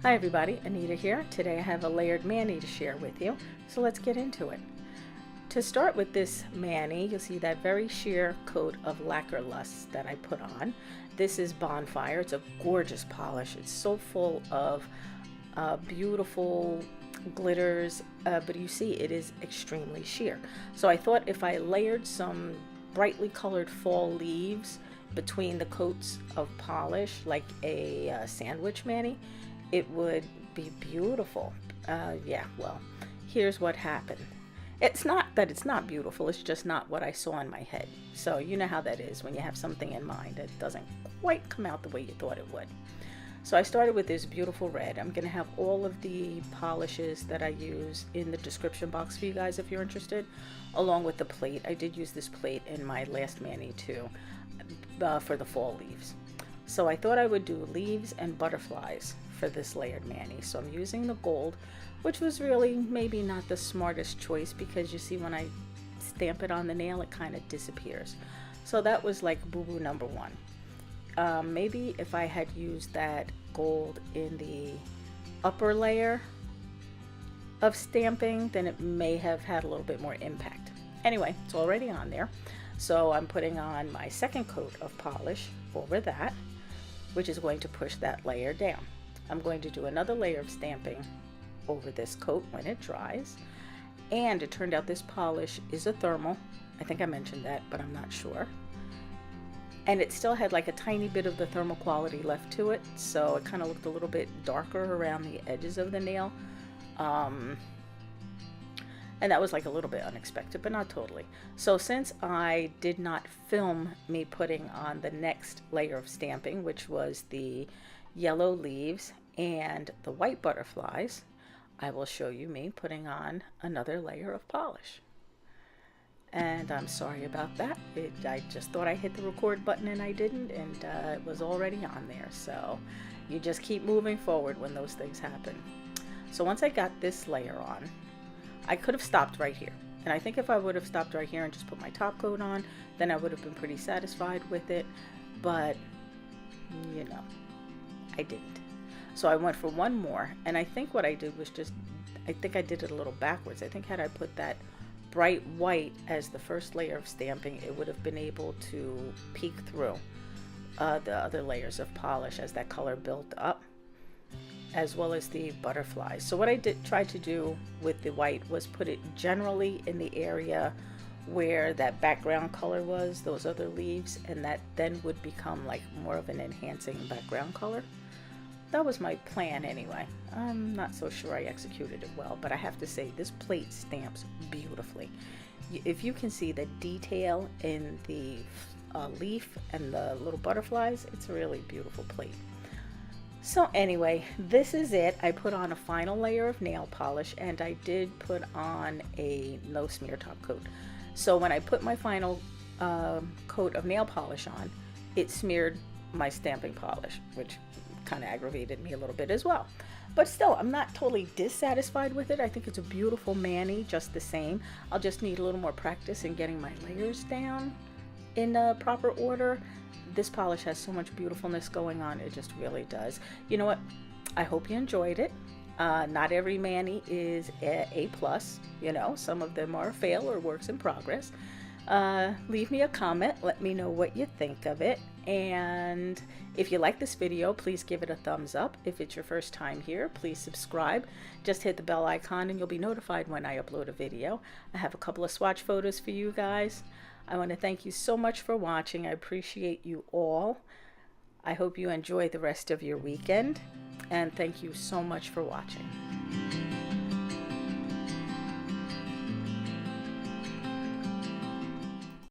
Hi everybody, Anita here. Today I have a layered mani to share with you, so let's get into it. To start with this mani, you'll see that very sheer coat of Lacquer Lust that I put on. This is Bonfire. It's a gorgeous polish. It's so full of beautiful glitters, but you see it is extremely sheer. So I thought if I layered some brightly colored fall leaves between the coats of polish like a sandwich mani, it would be beautiful. Yeah, well, here's what happened. It's not that it's not beautiful, it's just not what I saw in my head. So you know how that is when you have something in mind, it doesn't quite come out the way you thought it would. So I started with this beautiful red. I'm going to have all of the polishes that I use in the description box for you guys if you're interested, along with the plate. I did use this plate in my last mani too, for the fall leaves. So I thought I would do leaves and butterflies for this layered mani. So I'm using the gold, which was really maybe not the smartest choice because you see when I stamp it on the nail it kind of disappears. So that was like boo-boo number one. Maybe if I had used that gold in the upper layer of stamping, then it may have had a little bit more impact. Anyway, it's already on there. So I'm putting on my second coat of polish over that, which is going to push that layer down. I'm going to do another layer of stamping over this coat when it dries. And it turned out this polish is a thermal. I think I mentioned that, but I'm not sure. And it still had like a tiny bit of the thermal quality left to it, so it kind of looked a little bit darker around the edges of the nail. And that was like a little bit unexpected, but not totally. So since I did not film me putting on the next layer of stamping, which was the yellow leaves and the white butterflies, I will show you me putting on another layer of polish. And I'm sorry about that. I just thought I hit the record button and I didn't, and it was already on there. So you just keep moving forward when those things happen. So once I got this layer on, I could have stopped right here. And I think if I would have stopped right here and just put my top coat on, then I would have been pretty satisfied with it. But, you know, I didn't. So I went for one more, and I think what I did was I think I did it a little backwards. I think had I put that bright white as the first layer of stamping, it would have been able to peek through the other layers of polish as that color built up, as well as the butterflies. So what I tried to do with the white was put it generally in the area where that background color was, those other leaves, and that then would become like more of an enhancing background color. That was my plan anyway. I'm not so sure I executed it well, but I have to say this plate stamps beautifully. If you can see the detail in the leaf and the little butterflies, it's a really beautiful plate. So anyway, this is it. I put on a final layer of nail polish, and I did put on a no smear top coat. So when I put my final coat of nail polish on, it smeared my stamping polish, which kind of aggravated me a little bit as well. But still, I'm not totally dissatisfied with it. I think it's a beautiful mani just the same. I'll just need a little more practice in getting my layers down in a proper order. This polish has so much beautifulness going on, it just really does. You know what? I hope you enjoyed it. Not every mani is A+, you know, some of them are fail or works in progress. Leave me a comment, let me know what you think of it, and if you like this video, please give it a thumbs up. If it's your first time here, please subscribe. Just hit the bell icon and you'll be notified when I upload a video. I have a couple of swatch photos for you guys. I want to thank you so much for watching. I appreciate you all. I hope you enjoy the rest of your weekend, and thank you so much for watching.